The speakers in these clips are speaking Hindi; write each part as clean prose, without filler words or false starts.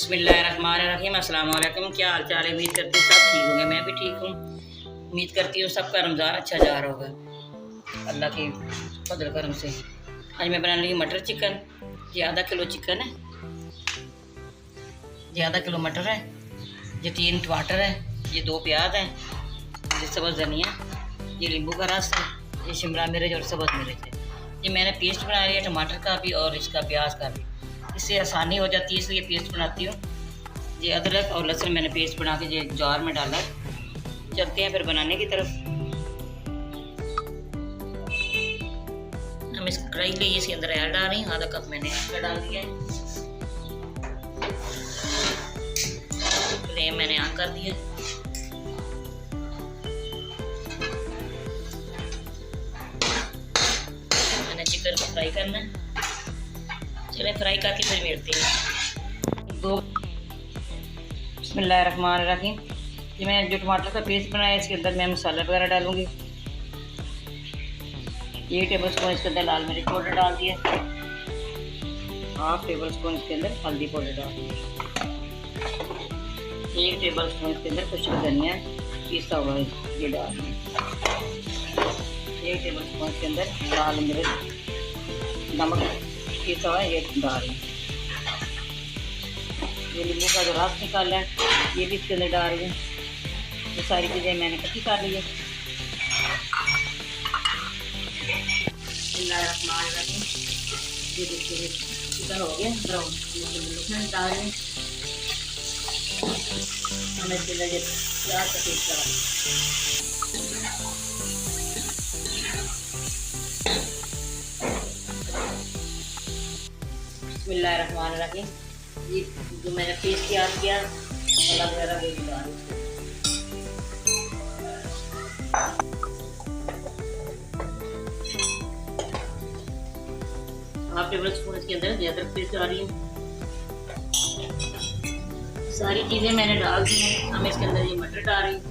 बिस्मिल्लाहिर्रहमानिर्रहीम। अस्सलाम वालेकुम। क्या हाल चाल है? उम्मीद करती हूँ सब ठीक होंगे। मैं भी ठीक हूँ। उम्मीद करती हूँ सबका रमज़ान अच्छा जा रहा होगा अल्लाह के फजल करम से। आज मैं बनाने लगी मटर चिकन। ये आधा किलो चिकन है, ये आधा किलो मटर है, ये 3 टमाटर है, ये 2 प्याज हैं, ये सब्ज़ धनिया, ये नींबू का रस है, ये शिमला मिर्च और सब्ज़ मिर्च है। ये मैंने पेस्ट बना लिया टमाटर का भी और इसका प्याज का भी, इससे आसानी हो जाती है इसलिए पेस्ट बनाती हूँ। ये अदरक और लहसुन मैंने पेस्ट बना के ये जार में डाला। चलते हैं फिर बनाने की तरफ। हम इस कढ़ाई लिए इसके अंदर ऐड डाल रही हूँ। आधा कप मैंने इसका डाल दिया है। फ्लेम मैंने ऑन कर दिया। मैंने चिकन को फ्राई करना है। चले फ्राई करके फिर मिलते हैं। बिस्मिल्लाहिर्रहमानिर्रहीम। ये मैं जो टमाटर का पेस्ट बनाया इसके अंदर मैं मसाला वगैरह डालूंगी। 1 टेबल स्पून इसके अंदर लाल मिर्च पाउडर डाल दिया, 1/2 टेबल स्पून इसके अंदर हल्दी पाउडर डाल दिया, 1 टेबल स्पून इसके अंदर खुश्क धनिया पिसा हुआ ये डाल दिया, 1 टेबल स्पून इसके अंदर लाल मिर्च नमक पिसा हुआ ये डाल दिया। ये नींबू का जो रस निकाला है ये भी इसके अंदर डाल रही हूँ। ये सारी चीज़ें मैंने इकट्ठी कर ली है। ये देखिए चिकन हो गया ब्राउन, डाल रही हूँ। हमें इसके अंदर प्याज का पेस्ट डाल बिस्मिल्लाहिर्रहमानिर्रहीम। ये जो मैंने पेस्ट तैयार किया मसाला वगैरह वो भी डाल 1/2 टेबल स्पून इसके अंदर अदरक पेस्ट डाल रही हूँ। सारी चीज़ें मैंने डाल दी हैं। हम इसके अंदर ये मटर डाल रही हूँ।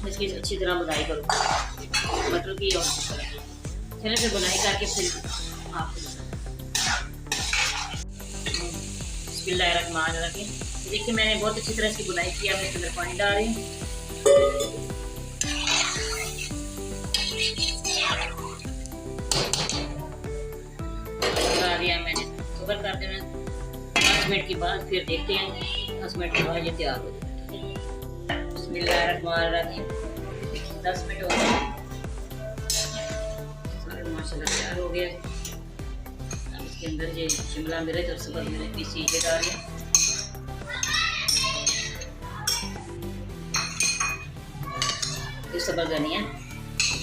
इसकी अच्छी तरह बुनाई करूँ मटर की और चले फिर बुनाई करके फिर आपको बिस्मिल्लाहिर्रहमानिर्रहीम। देखिए मैंने बहुत अच्छी तरह इसकी बुनाई की। मैं इसके अंदर पानी डाल रही हूँ। डाल दिया मैंने, कवर कर देना। 5 मिनट के बाद फिर देखते हैं। 10 मिनट के बाद ये तैयार हो जाएगा। बिस्मिल्लाहिर्रहमानिर्रहीम। 10 मिनट हो गए, सारे माशाल्लाह तैयार हो गया। इसके अंदर ये शिमला मिर्च और सब्ज़ मिर्च पीसी ये डाल रही हूँ। ये सब्ज़ धनिया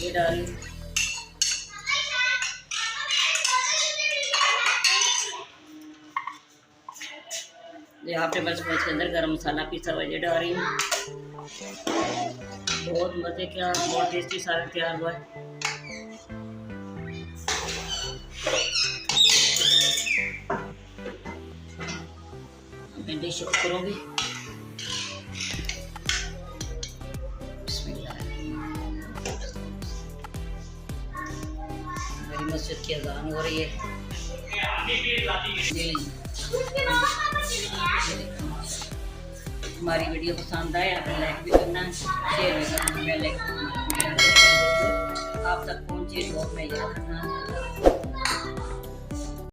ये डाल रही हूँ। ये 1/2 टेबल स्पून इसके अंदर गरम मसाला पिसा हुआ ये डाल रही हूँ। बहुत मज़े का बहुत टेस्टी सारा तैयार हुआ है। मैं डिश ऑफ करूँगी। मेरी मस्जिद की अज़ान हो रही है। हमारी वीडियो पसंद आए आप लाइक भी करना, शेयर भी करना। आप तक पहुँचे तो मैं याद रखना।